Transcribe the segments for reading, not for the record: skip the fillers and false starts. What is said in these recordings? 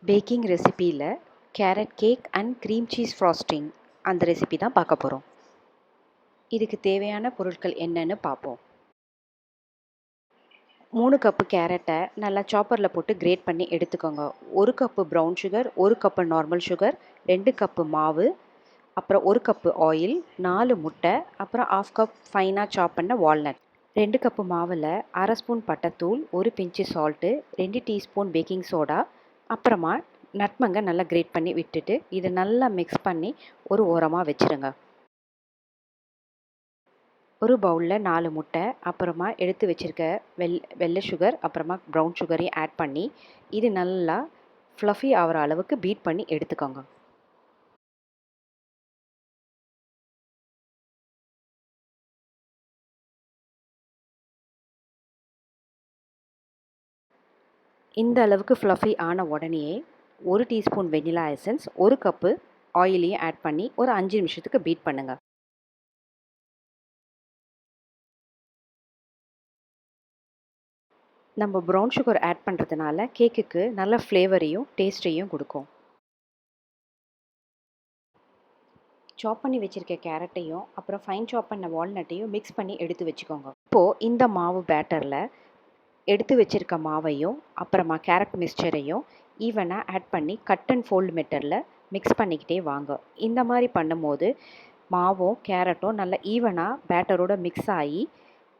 Packing ரெசிபியில் carrot cake and cream cheese frosting அந்த recipe தான் பார்க்க போகிறோம். இதுக்கு தேவையான பொருட்கள் என்னன்னு பார்ப்போம். 3 கப்பு கேரட்டை நல்லா சாப்பரில் போட்டு கிரேட் பண்ணி எடுத்துக்கோங்க. 1 cup brown sugar, 1 cup normal sugar, 2 cup மாவு, அப்புறம் 1 கப்பு ஆயில், 4 முட்டை, அப்புறம் 1/2 கப் ஃபைனாக சாப் பண்ண வால்நட். 2 கப்பு மாவில் 1/2 ஸ்பூன் பட்டைத்தூள், 1 பிஞ்சு சால்ட்டு, 2 டீஸ்பூன் பேக்கிங் சோடா, அப்புறமா நட்மங்கை நல்லா கிரேட் பண்ணி விட்டுட்டு இதை நல்லா மிக்ஸ் பண்ணி ஒரு ஓரமாக வச்சுருங்க. ஒரு பவுலில் 4 முட்டை, அப்புறமா எடுத்து வச்சுருக்க வெள்ளை சுகர், அப்புறமா ப்ரௌன் சுகரையும் ஆட் பண்ணி இது நல்லா ஃப்ளஃபி ஆகிற அளவுக்கு பீட் பண்ணி எடுத்துக்கோங்க. இந்த அளவுக்கு ஃப்ளஃபி ஆன உடனேயே 1 டீஸ்பூன் வெனிலா எசன்ஸ், 1 கப்பு ஆயிலையும் ஆட் பண்ணி ஒரு 5 நிமிஷத்துக்கு பீட் பண்ணுங்கள். நம்ம ப்ரௌன் சுகர் ஆட் பண்ணுறதுனால கேக்குக்கு நல்ல ஃப்ளேவரையும் டேஸ்ட்டையும் கொடுக்கும். சாப் பண்ணி வச்சுருக்க கேரட்டையும் அப்புறம் ஃபைன் சாப் பண்ண வால்நட்டையும் மிக்ஸ் பண்ணி எடுத்து வச்சுக்கோங்க. இப்போது இந்த மாவு பேட்டரில் எடுத்து வச்சுருக்க மாவையும் அப்புறமா கேரட் மிக்சரையும் ஈவனாக ஆட் பண்ணி கட் அண்ட் ஃபோல்டு மெத்தடில் மிக்ஸ் பண்ணிக்கிட்டே வாங்க. இந்த மாதிரி பண்ணும்போது மாவும் கேரட்டும் நல்லா ஈவனாக பேட்டரோட மிக்ஸ் ஆகி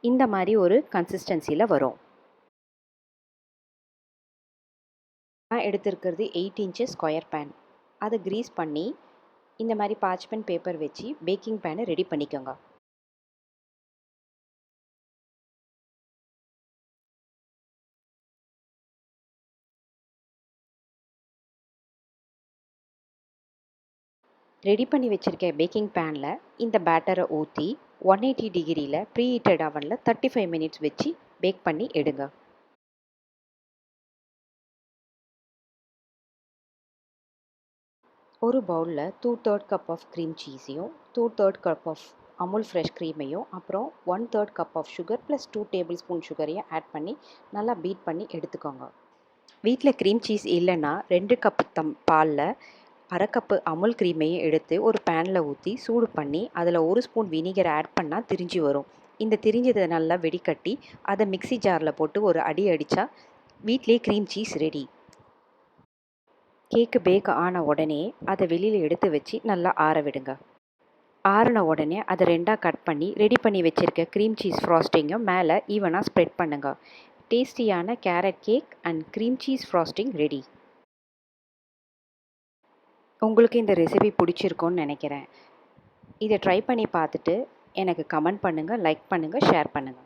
இந்த மாதிரி ஒரு கன்சிஸ்டன்சியில் வரும். நான் எடுத்திருக்கிறது 8 இன்ச்சஸ் ஸ்கொயர் பேன். அதை க்ரீஸ் பண்ணி இந்த மாதிரி பார்ச்மெண்ட் பேப்பர் வச்சு பேக்கிங் பேனை ரெடி பண்ணிக்கோங்க. ரெடி பண்ணி வச்சுருக்க பேக்கிங் பேனில் இந்த பேட்டரை ஊற்றி 180 டிகிரியில் ப்ரீஹீட்டட் அவனில் 35 மினிட்ஸ் வச்சு பேக் பண்ணி எடுங்க. ஒரு பவுலில் 2/3 கப் ஆஃப் க்ரீம் சீஸையும் 2/3 கப் ஆஃப் அமுல் ஃப்ரெஷ் க்ரீமையும் அப்புறம் 1/3 cup of sugar plus 2 tablespoon சுகரையும் ஆட் பண்ணி நல்லா பீட் பண்ணி எடுத்துக்கோங்க. வீட்டில் க்ரீம் சீஸ் இல்லைன்னா 2 கப்பு பாலில் 1/2 கப்பு அமுல் க்ரீமையும் எடுத்து ஒரு பேனில் ஊற்றி சூடு பண்ணி அதில் 1 ஸ்பூன் வினிகர் ஆட் பண்ணால் திரிஞ்சு வரும். இந்த திரிஞ்சதை நல்லா வெடிக்கட்டி அதை மிக்ஸி ஜாரில் போட்டு ஒரு அடி அடித்தா வீட்டிலே க்ரீம் சீஸ் ரெடி. கேக்கு பேக் ஆன உடனே அதை வெளியில் எடுத்து வச்சு நல்லா ஆற விடுங்க. ஆறின உடனே அதை 2ஆக கட் பண்ணி ரெடி பண்ணி வச்சுருக்க க்ரீம் சீஸ் ஃப்ராஸ்டிங்கும் மேலே ஈவனாக ஸ்ப்ரெட் பண்ணுங்கள். டேஸ்டியான carrot cake and cream cheese frosting ready. உங்களுக்கு இந்த ரெசிபி பிடிச்சிருக்கும்னு நினைக்கிறேன். இதை ட்ரை பண்ணி பார்த்துட்டு எனக்கு கமெண்ட் பண்ணுங்கள், லைக் பண்ணுங்கள், ஷேர் பண்ணுங்கள்.